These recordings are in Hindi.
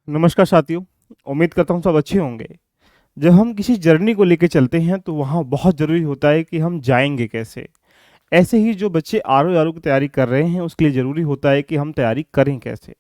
नमस्कार साथियों। उम्मीद करता हूँ सब अच्छे होंगे। जब हम किसी जर्नी को लेके चलते हैं तो वहाँ बहुत ज़रूरी होता है कि हम जाएँगे कैसे? ऐसे ही जो बच्चे आरओ की तैयारी कर रहे हैं उसके लिए ज़रूरी होता है कि हम तैयारी करें कैसे?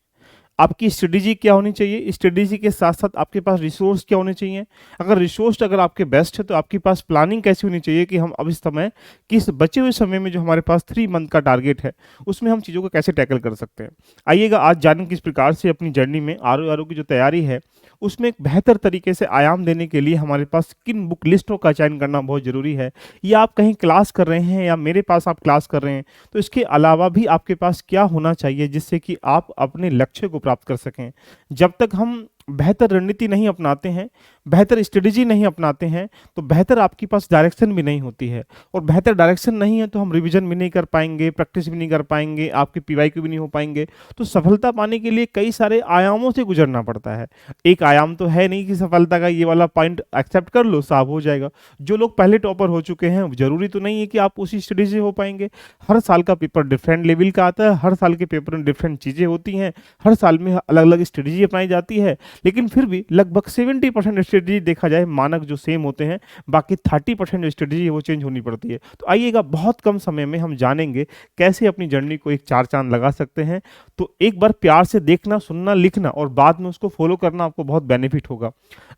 आपकी स्ट्रेटेजी क्या होनी चाहिए? स्ट्रेटेजी के साथ-साथ आपके पास रिसोर्स क्या होने चाहिए? अगर आपके बेस्ट है तो आपके पास प्लानिंग कैसी होनी चाहिए कि हम अब इस समय किस बचे हुए समय में जो हमारे पास 3 मंथ का टारगेट है, उसमें हम चीज़ों को कैसे टैकल कर सकते हैं? आइएगा आज जानें किस प्रकार से अपनी जर्नी में आरओ की जो तैयारी है, उसमें एक बेहतर तरीके से आयाम देने के लिए हमारे पास किन बुक लिस्टों का चयन करना बहुत ज़रूरी है। या आप कहीं क्लास कर रहे हैं या मेरे पास आप क्लास कर रहे हैं, तो इसके अलावा भी आपके पास क्या होना चाहिए जिससे कि आप अपने लक्ष्य को प्राप्त कर सकें। जब तक हम बेहतर रणनीति नहीं अपनाते हैं, बेहतर स्ट्रेटेजी नहीं अपनाते हैं, तो बेहतर आपके पास डायरेक्शन भी नहीं होती है और बेहतर डायरेक्शन नहीं है तो हम रिवीजन भी नहीं कर पाएँगे, प्रैक्टिस भी नहीं कर पाएँगे, आपके पीवाईक्यू भी नहीं हो पाएँगे। तो सफलता पाने के लिए कई सारे आयामों से गुजरना पड़ता है। एक आयाम तो है नहीं कि सफलता का ये वाला पॉइंट एक्सेप्ट कर लो, साहब हो जाएगा। जो लोग पहले टॉपर हो चुके हैं, ज़रूरी तो नहीं है कि आप उसी स्टडी से हो पाएँगे। हर साल का पेपर डिफरेंट लेवल का आता है, हर साल के पेपर में डिफरेंट चीज़ें होती हैं, हर साल में अलग-अलग स्ट्रेटजी अपनाई जाती है, लेकिन फिर भी लगभग 70% स्ट्रेटजी देखा जाए मानक जो सेम होते हैं, बाकी 30% जो स्ट्रेटजी है वो चेंज होनी पड़ती है। तो आइएगा बहुत कम समय में हम जानेंगे कैसे अपनी जर्नी को एक चार चाँद लगा सकते हैं। तो एक बार प्यार से देखना, सुनना, लिखना और बाद में उसको फॉलो करना आपको बहुत बेनिफिट होगा।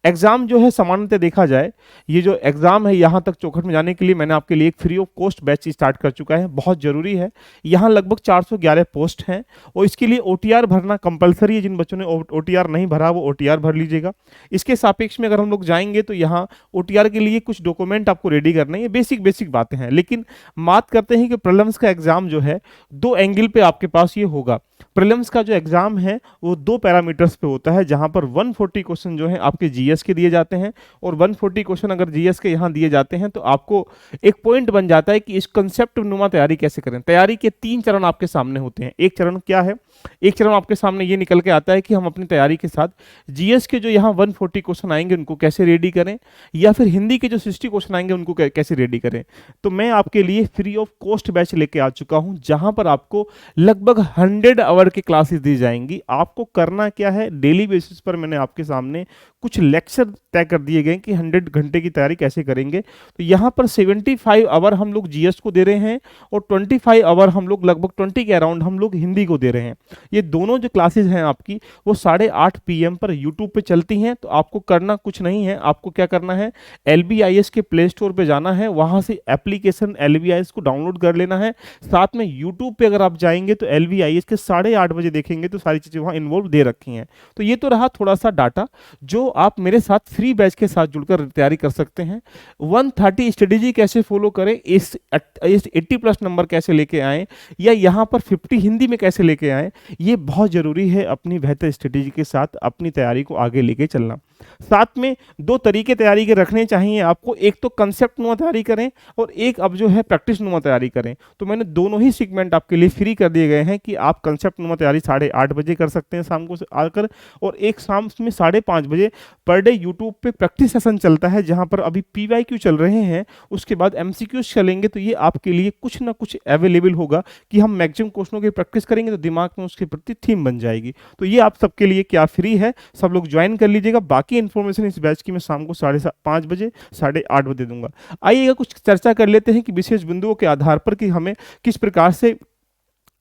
एग्ज़ाम जो है सामान्यतः देखा जाए, ये जो एग्ज़ाम है यहाँ तक चौखट में जाने के लिए मैंने आपके लिए एक free of cost batch start कर चुका है, बहुत ज़रूरी है। यहाँ लगभग 411 पोस्ट हैं और इसके लिए ओटीआर भरना कंपल्सरी है। जिन बच्चों ने ओटीआर नहीं भरा वो ओटीआर भर लीजिएगा। इसके सापेक्ष में अगर हम लोग जाएँगे तो यहाँ ओटीआर के लिए कुछ डॉक्यूमेंट आपको रेडी करने हैं, ये बेसिक बातें हैं। लेकिन बात करते हैं कि प्रीलिम्स का एग्ज़ाम जो है 2 एंगल पे आपके पास ये होगा। प्रीलिम्स का जो एग्ज़ाम है वो 2 पैरामीटर्स पे होता है, जहाँ पर 140 क्वेश्चन जो हैं आपके जीएस के दिए जाते हैं और 140 क्वेश्चन अगर जीएस के यहाँ दिए जाते हैं तो आपको एक पॉइंट बन जाता है कि इस कंसेप्ट नुमा तैयारी कैसे करें। तैयारी के 3 चरण आपके सामने होते हैं। एक चरण क्या है? एक चरण आपके सामने ये निकल के आता है कि हम अपनी तैयारी के साथ जीएस के जो यहाँ 140 क्वेश्चन आएँगे उनको कैसे रेडी करें, या फिर हिंदी के जो 60 क्वेश्चन आएँगे उनको कैसे रेडी करें। तो मैं आपके लिए फ्री ऑफ कॉस्ट बैच लेके आ चुका हूँ, जहाँ पर आपको लगभग 100 आवर की क्लासेस दी जाएंगी। आपको करना क्या है, डेली बेसिस पर मैंने आपके सामने कुछ लेक्चर तय कर दिए गए कि 100 घंटे की तैयारी कैसे करेंगे। तो यहाँ पर 75 आवर हम लोग जीएस को दे रहे हैं और 25 आवर हम लोग लगभग 20 के अराउंड हम लोग हिंदी को दे रहे हैं। ये दोनों जो क्लासेस हैं आपकी वो 8:30 पीएम पर यूट्यूब पे चलती हैं। तो आपको करना कुछ नहीं है, आपको क्या करना है, एलबीआईएस के प्ले स्टोर पे जाना है, वहाँ से एप्लीकेशन एलबीआईएस को डाउनलोड कर लेना है। साथ में यूट्यूब पे अगर आप जाएंगे तो एलबीआईएस के 8:30 बजे देखेंगे तो सारी चीज़ें वहाँ इन्वॉल्व दे रखी हैं। तो ये तो रहा थोड़ा सा डाटा जो आप मेरे साथ फ्री बैच के साथ जुड़कर तैयारी कर सकते हैं। 130 स्ट्रेटेजी कैसे फॉलो करें, इस 80 प्लस नंबर कैसे लेके आएँ, या यहाँ पर 50 हिंदी में कैसे लेके आएँ, ये बहुत ज़रूरी है अपनी बेहतर स्ट्रेटेजी के साथ अपनी तैयारी को आगे लेके चलना। साथ में 2 तरीके तैयारी के रखने चाहिए आपको, एक तो कंसेप्ट नुमा तैयारी करें और एक अब जो है प्रैक्टिस नुमा तैयारी करें। तो मैंने दोनों ही सेगमेंट आपके लिए फ्री कर दिए गए हैं कि आप कंसेप्ट नुमा तैयारी 8:30 बजे कर सकते हैं शाम को आकर, और एक शाम में 5:30 बजे पर डे यूट्यूब पे प्रैक्टिस सेशन चलता है, जहाँ पर अभी पीवाईक्यू चल रहे हैं, उसके बाद एमसीक्यूज चलेंगे। तो ये आपके लिए कुछ ना कुछ अवेलेबल होगा कि हम मैक्सिमम क्वेश्चनों की प्रैक्टिस करेंगे तो दिमाग में उसके प्रति थीम बन जाएगी। तो ये आप सबके लिए क्या फ्री है, सब लोग ज्वाइन कर लीजिएगा। बाकी इन्फॉर्मेशन इस बैच की मैं शाम को 5:30 बजे 8:30 बजे दूंगा। आइएगा कुछ चर्चा कर लेते हैं कि विशेष बिंदुओं के आधार पर कि हमें किस प्रकार से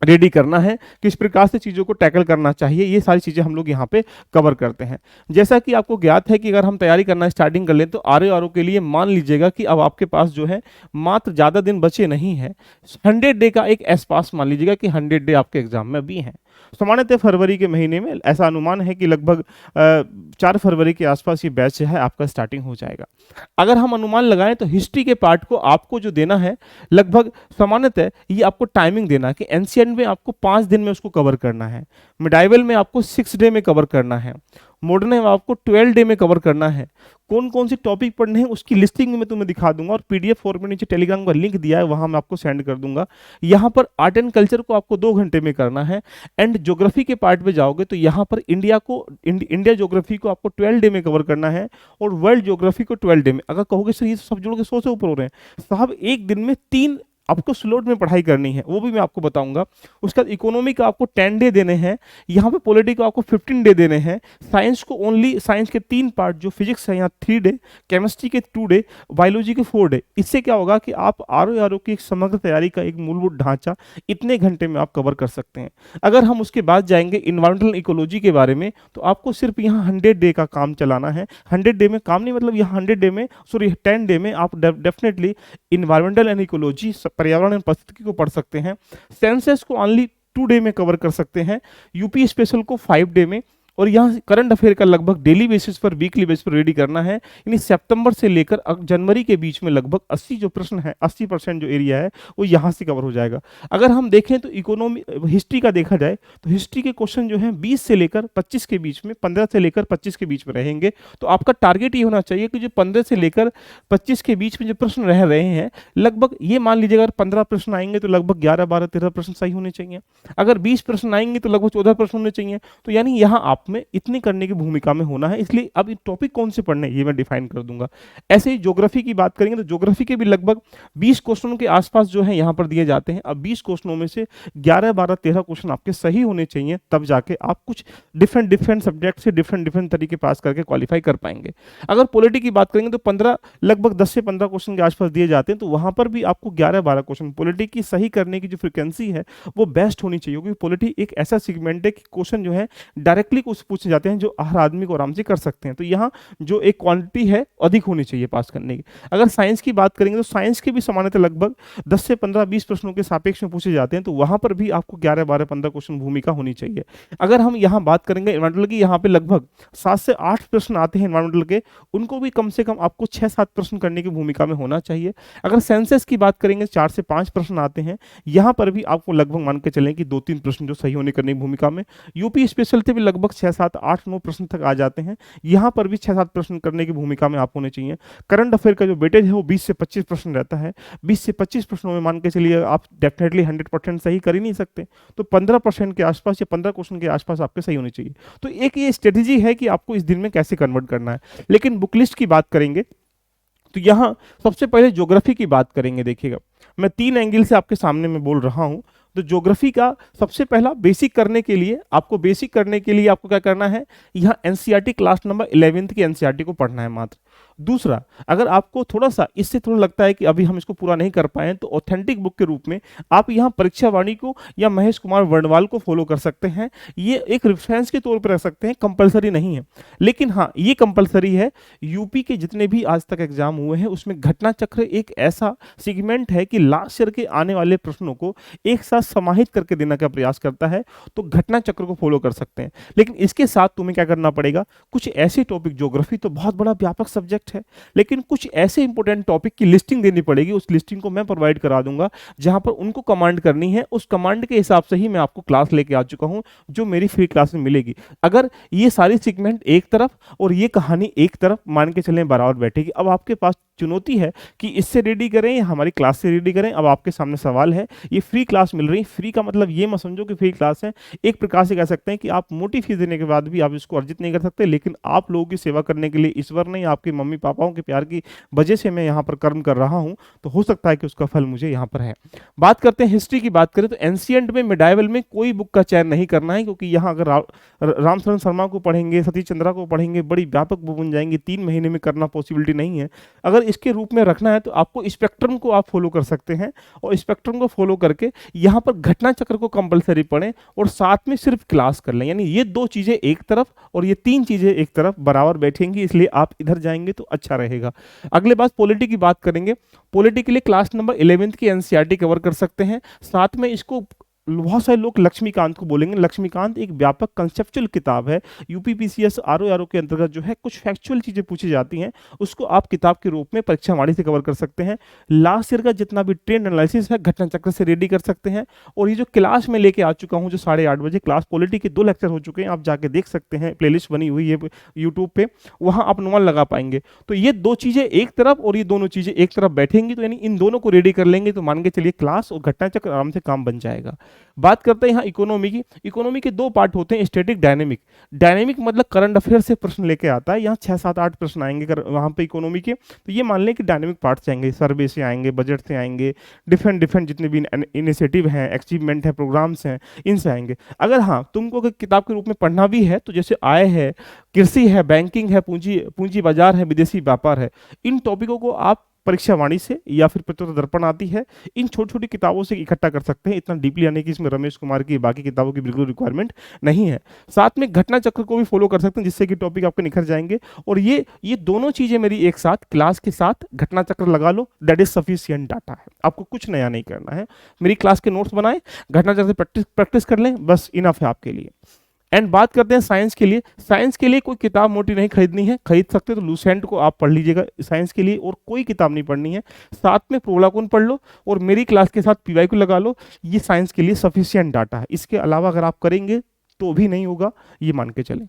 रेडी करना है, किस प्रकार से चीज़ों को टैकल करना चाहिए, ये सारी चीज़ें हम लोग यहाँ पे कवर करते हैं। जैसा कि आपको ज्ञात है कि अगर हम तैयारी करना स्टार्टिंग कर लें तो आरओ के लिए मान लीजिएगा कि अब आपके पास जो है मात्र ज़्यादा दिन बचे नहीं हैं। 100 डे का एक एस पास मान लीजिएगा कि 100 डे आपके एग्जाम में भी हैं। सामान्यतः फरवरी के महीने में ऐसा अनुमान है कि लगभग 4 फरवरी के आसपास ये बैच है आपका स्टार्टिंग हो जाएगा। अगर हम अनुमान लगाएं तो हिस्ट्री के पार्ट को आपको जो देना है, लगभग सामान्यतः ये आपको टाइमिंग देना है कि एंशिएंट में आपको 5 दिन में उसको कवर करना है, मिडाइवल में आपको 6 डे में कवर करना है, मॉडर्न में आपको 12 डे में कवर करना है। कौन कौन से टॉपिक पढ़ने हैं उसकी लिस्टिंग में तुम्हें दिखा दूंगा और पीडीएफ फॉर्म में नीचे टेलीग्राम का लिंक दिया है, वहां मैं आपको सेंड कर दूंगा। यहाँ पर आर्ट एंड कल्चर को आपको 2 घंटे में करना है, एंड ज्योग्राफी के पार्ट पे जाओगे तो यहाँ पर इंडिया ज्योग्राफी को आपको 12 डे में कवर करना है और वर्ल्ड ज्योग्राफी को 12 डे में। अगर कहोगे सर ये सब जोड़ के 100 से ऊपर हो रहे हैं, साहब एक दिन में 3 आपको स्लोट में पढ़ाई करनी है, वो भी मैं आपको बताऊंगा। उसके बाद इकोनॉमी का आपको 10 डे देने हैं, यहाँ पे पॉलिटी को आपको 15 डे देने हैं, साइंस को ओनली साइंस के 3 पार्ट जो फिजिक्स है यहाँ 3 डे, केमिस्ट्री के 2 डे, बायोलॉजी के 4 डे। इससे क्या होगा कि आप आर की एक समग्र तैयारी का एक मूलभूत ढांचा इतने घंटे में आप कवर कर सकते हैं। अगर हम उसके बाद जाएंगे इन्वायरमेंटल इकोलॉजी के बारे में, तो आपको सिर्फ यहाँ 100 डे का काम चलाना है। 100 डे में काम नहीं, मतलब यहाँ 100 डे में, सॉरी 10 डे में आप डेफिनेटली इन्वायरमेंटल एंड इकोलॉजी, पर्यावरण एवं पारिस्थितिकी को पढ़ सकते हैं। सेंसस को ओनली 2 डे में कवर कर सकते हैं, यूपी स्पेशल को 5 डे में, और यहाँ करंट अफेयर का लगभग डेली बेसिस पर, वीकली बेसिस पर रेडी करना है। यानी सितंबर से लेकर जनवरी के बीच में लगभग 80 जो प्रश्न है, 80% जो एरिया है वो यहाँ से कवर हो जाएगा। अगर हम देखें तो इकोनॉमी हिस्ट्री का देखा जाए तो हिस्ट्री के क्वेश्चन जो है 20 से लेकर 25 के बीच में, 15 से लेकर 25 के बीच में रहेंगे। तो आपका टारगेट ये होना चाहिए कि जो 15 से लेकर 25 के बीच में जो प्रश्न रह रहे हैं, लगभग ये मान लीजिए अगर 15 प्रश्न आएंगे तो लगभग 11, 12, 13 प्रश्न सही होने चाहिए। अगर 20 प्रश्न आएंगे तो लगभग 14 प्रश्न होने चाहिए। तो यानी यहाँ आप में इतनी करने की भूमिका में होना है। इसलिए अब टॉपिक कौन से पढ़ने ये मैं डिफाइन कर दूंगा। ऐसे ही ज्योग्राफी की बात करेंगे तो ज्योग्राफी के भी लगभग 20 क्वेश्चनों के आसपास जो है यहाँ पर दिए जाते हैं। अब 20 क्वेश्चनों में से 11, 12, 13 क्वेश्चन आपके सही होने चाहिए, तब जाके आप कुछ डिफरेंट सब्जेक्ट से डिफरेंट तरीके पास करके क्वालिफाई कर पाएंगे। अगर पॉलिटी की बात करेंगे तो 15, लगभग 10 से 15 क्वेश्चन के आसपास दिए जाते हैं। तो वहां पर भी आपको 11, 12 क्वेश्चन पॉलिटी की सही करने की जो फ्रिक्वेंसी है वो बेस्ट होनी चाहिए, क्योंकि पॉलिटी एक ऐसा सेगमेंट है कि क्वेश्चन जो है डायरेक्टली पूछे जाते हैं जो हर आदमी को आराम से कर सकते हैं। तो यहाँ जो एक क्वांटिटी है अधिक होनी चाहिए पास करने की। अगर साइंस की बात करेंगे तो साइंस के भी सामान्यतः लगभग 10 से 15, 20 प्रश्नों के सापेक्ष में पूछे जाते हैं। तो वहां पर भी आपको 11, 12, 15 क्वेश्चन भूमिका होनी चाहिए। अगर हम यहाँ बात करेंगे एनवायरमेंटल की, यहाँ पे लगभग 7 से 8 प्रश्न आते हैं एनवायरमेंटल के, उनको भी कम से कम आपको 6-7 प्रश्न करने की भूमिका में होना चाहिए। अगर सेंसस की बात करेंगे 4 से 5 प्रश्न आते हैं, यहाँ पर भी आपको लगभग मान के चलें कि 2-3 प्रश्न जो सही होने करने की भूमिका में। यूपी स्पेशल से भी लगभग 6, 7, 8, 9 प्रश्न तक आ जाते हैं, यहाँ पर भी 6-7 प्रश्न करने की भूमिका में आप होने चाहिए। करंट अफेयर का जो वेटेज है वो 20 से 25 प्रश्न रहता है। 20 से 25 प्रश्नों में मान के चलिए आप डेफिनेटली 100% सही कर ही नहीं सकते, तो 15% के आसपास या 15 क्वेश्चन के आसपास आपके सही होने चाहिए। तो एक ये स्ट्रेटेजी है कि आपको इस दिन में कैसे कन्वर्ट करना है। लेकिन बुक लिस्ट की बात करेंगे तो यहाँ सबसे पहले ज्योग्राफी की बात करेंगे। देखिएगा, मैं 3 एंगल से आपके सामने में बोल रहा हूँ। तो ज्योग्राफी का सबसे पहला बेसिक करने के लिए आपको क्या करना है, यहाँ एनसीईआरटी क्लास नंबर 11th की एनसीईआरटी को पढ़ना है मात्र। दूसरा, अगर आपको थोड़ा सा इससे थोड़ा लगता है कि अभी हम इसको पूरा नहीं कर पाए, तो ऑथेंटिक बुक के रूप में आप यहाँ परीक्षा वाणी को या महेश कुमार वर्णवाल को फॉलो कर सकते हैं। ये एक रेफरेंस के तौर पर रख सकते हैं, कंपलसरी नहीं है। लेकिन हाँ, ये कंपलसरी है। यूपी के जितने भी आज तक एग्जाम हुए हैं उसमें घटना चक्र एक ऐसा सेगमेंट है कि लास्ट ईयर के आने वाले प्रश्नों को एक साथ समाहित करके देने का प्रयास करता है। तो घटना चक्र को फॉलो कर सकते हैं। लेकिन इसके साथ तुम्हें क्या करना पड़ेगा, कुछ ऐसे टॉपिक, ज्योग्राफी तो बहुत बड़ा व्यापक सब्जेक्ट है, लेकिन कुछ ऐसे इंपॉर्टेंट टॉपिक की लिस्टिंग देनी पड़ेगी। उस लिस्टिंग को मैं प्रोवाइड करा दूंगा, जहां पर उनको कमांड करनी है। उस कमांड के हिसाब से ही मैं आपको क्लास लेके आ चुका हूं, जो मेरी फ्री क्लास में मिलेगी। अगर ये सारी सेगमेंट एक तरफ और ये कहानी एक तरफ मान के चलें बराबर बैठेगी। अब आपके पास चुनौती है कि इससे रेडी करें या हमारी क्लास से रेडी करें। अब आपके सामने सवाल है, ये फ्री क्लास मिल रही है। फ्री का मतलब ये मत समझो कि फ्री क्लास है, एक प्रकार से कह सकते हैं कि आप मोटी फीस देने के बाद भी आप इसको अर्जित नहीं कर सकते। लेकिन आप लोगों की सेवा करने के लिए, ईश्वर नहीं आपके मम्मी पापाओं के प्यार की वजह से मैं यहाँ पर कर्म कर रहा हूँ, तो हो सकता है कि उसका फल मुझे यहाँ पर है। बात करते हैं हिस्ट्री की बात करें तो एंशिएंट में, मिडाइवल में कोई बुक का चयन नहीं करना है, क्योंकि यहाँ अगर रामशरण शर्मा को पढ़ेंगे, सतीश चंद्रा को पढ़ेंगे, बड़ी व्यापक बुक बन जाएंगी। 3 महीने में करना पॉसिबिलिटी नहीं है। अगर इसके रूप में रखना है तो आपको स्पेक्ट्रम को आप फॉलो कर सकते हैं, और स्पेक्ट्रम को फॉलो करके यहाँ पर घटना चक्र को कंपलसरी पढ़ें और साथ में सिर्फ क्लास कर लें। यानी ये 2 चीजें एक तरफ और ये 3 चीजें एक तरफ बराबर बैठेंगी, इसलिए आप इधर जाएंगे तो अच्छा रहेगा। अगले बात पॉलिटी की बात करेंगे। पॉलिटी के लिए क्लास नंबर 11th की एनसीईआरटी कवर कर सकते हैं। साथ में इसको बहुत सारे लोग लक्ष्मीकांत को बोलेंगे। लक्ष्मीकांत एक व्यापक कंसेप्चुअल किताब है। यूपीपीसीएस आरओ के अंतर्गत जो है कुछ फैक्चुअल चीजें पूछी जाती हैं, उसको आप किताब के रूप में परीक्षा वाणी से कवर कर सकते हैं। लास्ट ईयर का जितना भी ट्रेंड एनालिसिस है घटना चक्र से रेडी कर सकते हैं। और ये जो क्लास में लेके आ चुका हूँ, जो 8:30 बजे क्लास, पॉलिटी के 2 लेक्चर हो चुके हैं, आप जाके देख सकते हैं, प्लेलिस्ट बनी हुई है यूट्यूब पे, वहां आप अनुमान लगा पाएंगे। तो ये 2 चीजें एक तरफ और ये दोनों चीजें एक तरफ बैठेंगी, तो यानी इन दोनों को रेडी कर लेंगे तो मान के चलिए क्लास और घटना चक्र आराम से काम बन जाएगा। बात करते हैं यहाँ इकोनॉमी की। इकोनॉमी के दो पार्ट होते हैं, स्टैटिक, डायनेमिक। डायनेमिक मतलब करंट अफेयर से प्रश्न लेके आता है, यहाँ 6 7 8 प्रश्न आएंगे वहाँ पे इकोनॉमी के, तो ये मान लें कि डायनेमिक पार्ट से आएंगे, सर्वे से आएंगे, बजट से आएंगे, डिफरेंट डिफरेंट जितने भी इनिशिएटिव हैं, अचीवमेंट है, प्रोग्राम्स हैं, इनसे आएंगे। अगर हाँ तुमको अगर किताब के रूप में पढ़ना भी है तो जैसे आय है, कृषि है, बैंकिंग है, पूंजी पूंजी बाजार है, विदेशी व्यापार है, इन टॉपिकों को आप परीक्षा वाणी से या फिर प्रतियोगिता दर्पण आती है, इन छोटी छोटी किताबों से इकट्ठा कर सकते हैं। इतना डीपली यानी कि इसमें रमेश कुमार की बाकी किताबों की बिल्कुल रिक्वायरमेंट नहीं है। साथ में घटना चक्र को भी फॉलो कर सकते हैं, जिससे कि टॉपिक आपके निखर जाएंगे। और ये दोनों चीजें मेरी एक साथ, क्लास के साथ घटना चक्र लगा लो, दैट इज सफिशियंट डाटा है। आपको कुछ नया नहीं करना है, मेरी क्लास के नोट्स बनाए, घटना चक्र से प्रैक्टिस कर लें, बस इनफ है आपके लिए। एंड बात करते हैं साइंस के लिए। साइंस के लिए कोई किताब मोटी नहीं खरीदनी है, खरीद सकते हो तो लूसेंट को आप पढ़ लीजिएगा साइंस के लिए, और कोई किताब नहीं पढ़नी है। साथ में प्रोलागोन पढ़ लो और मेरी क्लास के साथ पीवाई को लगा लो, ये साइंस के लिए सफिशियंट डाटा है। इसके अलावा अगर आप करेंगे तो भी नहीं होगा, ये मान के चलें।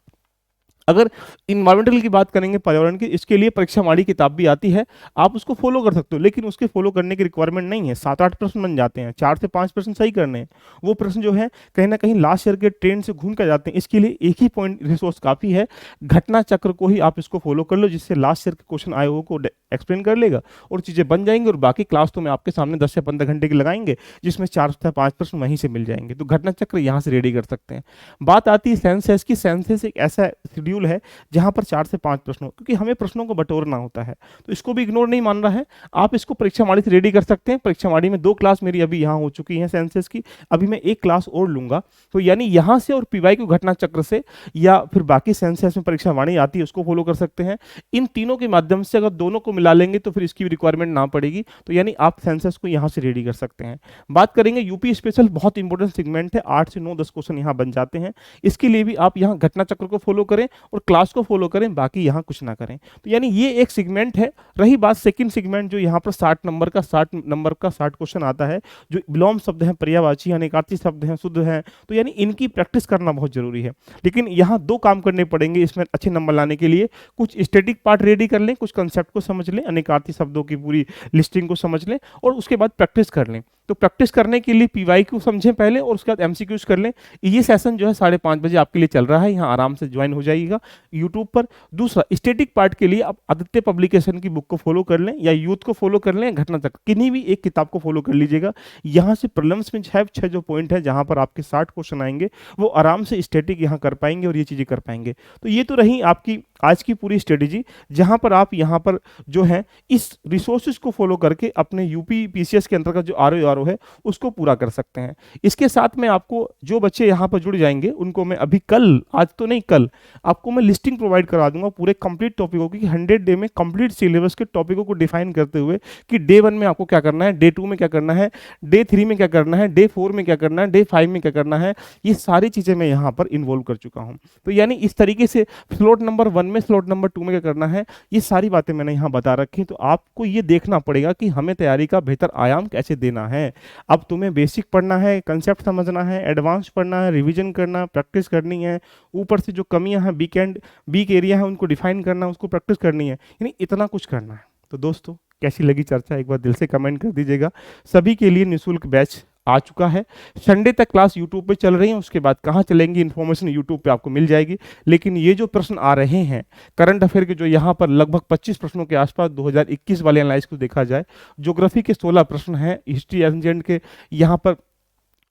अगर इन्वायरमेंटल की बात करेंगे, पर्यावरण की, इसके लिए परीक्षा वाणी किताब भी आती है, आप उसको फॉलो कर सकते हो, लेकिन उसके फॉलो करने की रिक्वायरमेंट नहीं है। 7 8 प्रश्न बन जाते हैं, 4 से 5 प्रश्न सही करने हैं। वो प्रश्न जो है कहीं ना कहीं लास्ट ईयर के ट्रेंड से घूम कर जाते हैं। इसके लिए एक ही पॉइंट रिसोर्स काफी है, घटना चक्र को ही आप इसको फॉलो कर लो, जिससे लास्ट ईयर के क्वेश्चन आए हो को एक्सप्लेन कर लेगा और चीजें बन जाएंगी। और बाकी क्लास तो मैं आपके सामने 10 से 15 घंटे की लगाएंगे, जिसमें 4 से 5 प्रश्न वहीं से मिल जाएंगे। तो घटना चक्र यहाँ से रेडी कर सकते हैं। बात आती है सेंसेस की। सेंसेस एक ऐसा शेड्यूल है जहां पर 4 से 5 प्रश्नों, क्योंकि हमें प्रश्नों को बटोरना होता है, तो इसको भी इग्नोर नहीं मान रहा है। आप इसको परीक्षा वाणी से रेडी कर सकते हैं। परीक्षा वाणी में 2 क्लास मेरी अभी यहाँ हो चुकी है सेंसेस की, अभी मैं 1 क्लास और लूंगा। तो यानी यहाँ से और पीवाई को घटना चक्र से, या फिर बाकी सेंसेस में परीक्षा वाणी आती है उसको फॉलो कर सकते हैं। इन तीनों के माध्यम से अगर दोनों को मिला लेंगे तो फिर इसकी भी रिक्वायरमेंट ना पड़ेगी। तो यानी आप सेंसेस को यहाँ से रेडी कर सकते हैं। बात करेंगे यूपी स्पेशल, बहुत इंपॉर्टेंट सेगमेंट है, 8 से 9 10 क्वेश्चन यहाँ बन जाते हैं। इसके लिए भी आप यहाँ घटना चक्र को फॉलो करें और क्लास को फॉलो करें, बाकी यहाँ कुछ ना करें। तो यानी ये एक सेगमेंट है। रही बात सेकंड सेगमेंट, जो यहाँ पर 60 नंबर का 60 क्वेश्चन आता है, जो विलोम शब्द हैं, पर्यायवाची अनेकार्थी शब्द हैं, शुद्ध हैं, तो यानी इनकी प्रैक्टिस करना बहुत जरूरी है। लेकिन यहाँ 2 काम करने पड़ेंगे इसमें अच्छे नंबर लाने के लिए। कुछ स्टैटिक पार्ट रेडी कर लें, कुछ कंसेप्ट को समझ लें, अनेकार्थी शब्दों की पूरी लिस्टिंग को समझ लें, और उसके बाद प्रैक्टिस कर लें। तो प्रैक्टिस करने के लिए पीवाई को समझें पहले, और उसके बाद एमसीक्यूज कर लें। ये सेशन जो है 5:30 बजे आपके लिए चल रहा है, यहाँ आराम से ज्वाइन हो जाइएगा यूट्यूब पर। दूसरा, स्टैटिक पार्ट के लिए आप आदित्य पब्लिकेशन की बुक को फॉलो कर लें, या यूथ को फॉलो कर लें, घटना चक्र, किन्हीं भी एक किताब को फॉलो कर लीजिएगा। यहाँ से प्रॉब्लम्स में 6 जो पॉइंट है जहाँ पर आपके 60 क्वेश्चन आएंगे, वो आराम से स्टैटिक यहाँ कर पाएंगे और ये चीज़ें कर पाएंगे। तो ये तो रही आपकी आज की पूरी स्ट्रेटेजी, जहां पर आप यहाँ पर जो है इस रिसोर्सेज को फॉलो करके अपने यूपी पीसीएस के अंतर्गत जो आरओ है उसको पूरा कर सकते हैं। इसके साथ में आपको जो बच्चे यहाँ पर जुड़ जाएंगे उनको मैं अभी कल, आज तो नहीं कल, आपको मैं लिस्टिंग प्रोवाइड करा दूंगा पूरे कंप्लीट टॉपिकों की। 100 डे में कंप्लीट सिलेबस के टॉपिकों को डिफाइन करते हुए कि डे 1 में आपको क्या करना है, डे 2 में क्या करना है, डे 3 में क्या करना है, डे 4 में क्या करना है, डे 5 में क्या करना है, ये सारी चीजें मैं यहाँ पर इन्वॉल्व कर चुका हूँ। तो यानी इस तरीके से स्लॉट नंबर 1 में, स्लॉट नंबर 2 में क्या करना है, ये सारी बातें मैंने यहाँ बता रखी। तो आपको ये देखना पड़ेगा कि हमें तैयारी का बेहतर आयाम कैसे देना है। अब तुम्हें बेसिक पढ़ना है, कंसेप्ट समझना है, एडवांस पढ़ना है, रिवीजन करना, प्रैक्टिस करनी है, ऊपर से जो कमियां हैं, वीक एरिया है, उनको डिफाइन करना, उसको प्रैक्टिस करनी है, यानी इतना कुछ करना है। तो दोस्तों, कैसी लगी चर्चा, एक बार दिल से कमेंट कर दीजिएगा। सभी के लिए निःशुल्क बैच आ चुका है। संडे तक क्लास यूट्यूब पे चल रही है, उसके बाद कहाँ चलेंगी इन्फॉर्मेशन यूट्यूब पे आपको मिल जाएगी। लेकिन ये जो प्रश्न आ रहे हैं करंट अफेयर के, जो यहाँ पर लगभग 25 प्रश्नों के आसपास 2021 वाले एनालाइज को देखा जाए, ज्योग्राफी के 16 प्रश्न हैं, हिस्ट्री एंशिएंट के यहाँ पर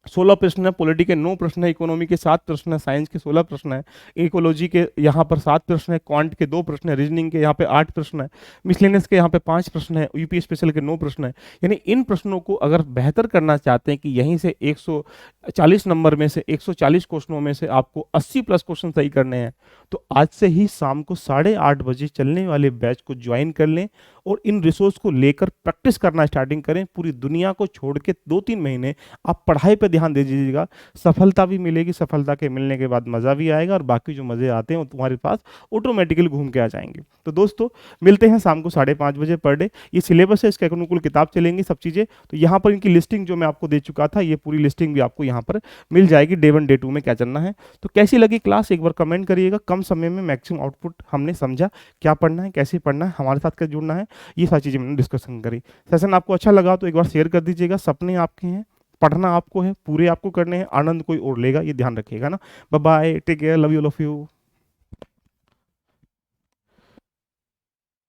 16 प्रश्न है, पॉलिटी के 9 प्रश्न है, इकोनॉमी के 7 प्रश्न है, साइंस के 16 प्रश्न है, इकोलॉजी के यहाँ पर 7 प्रश्न है, क्वांट के 2 प्रश्न है, रीजनिंग के यहाँ पे 8 प्रश्न है, मिसलेनियस के यहाँ पे 5 प्रश्न है, यूपी स्पेशल के 9 प्रश्न है। यानी इन प्रश्नों को अगर बेहतर करना चाहते हैं कि यहीं से 140 नंबर में से 140 क्वेश्चनों में से आपको 80 प्लस क्वेश्चन सही करने हैं, तो आज से ही शाम को 8:30 बजे चलने वाले बैच को ज्वाइन कर लें और इन रिसोर्स को लेकर प्रैक्टिस करना स्टार्टिंग करें। पूरी दुनिया को छोड़ के 2-3 महीने आप पढ़ाई पर ध्यान दे दीजिएगा, सफलता भी मिलेगी, सफलता के मिलने के बाद मज़ा भी आएगा, और बाकी जो मज़े आते हैं वो तुम्हारे पास ऑटोमेटिकली घूम के आ जाएंगे। तो दोस्तों, मिलते हैं शाम को 5:30 बजे पर डे। ये सिलेबस है, इसके अनुकूल किताब चलेंगी, सब चीज़ें। तो यहाँ पर इनकी लिस्टिंग जो मैं आपको दे चुका था, ये पूरी लिस्टिंग भी आपको यहाँ पर मिल जाएगी, डे 1 डे 2 में क्या चलना है। तो कैसी लगी क्लास, एक बार कमेंट करिएगा। कम समय में मैक्सिमम आउटपुट हमने समझा, क्या पढ़ना है, कैसे पढ़ना है, हमारे साथ कैसे जुड़ना है, ये सारी चीज़ें मैंने डिस्कशन करी। सेशन आपको अच्छा लगा तो एक बार शेयर कर दीजिएगा। सपने आपके हैं, पढ़ना आपको है, पूरे आपको करने हैं, आनंद कोई और लेगा, ये ध्यान रखिएगा ना। Bye bye, take care, love you all of you.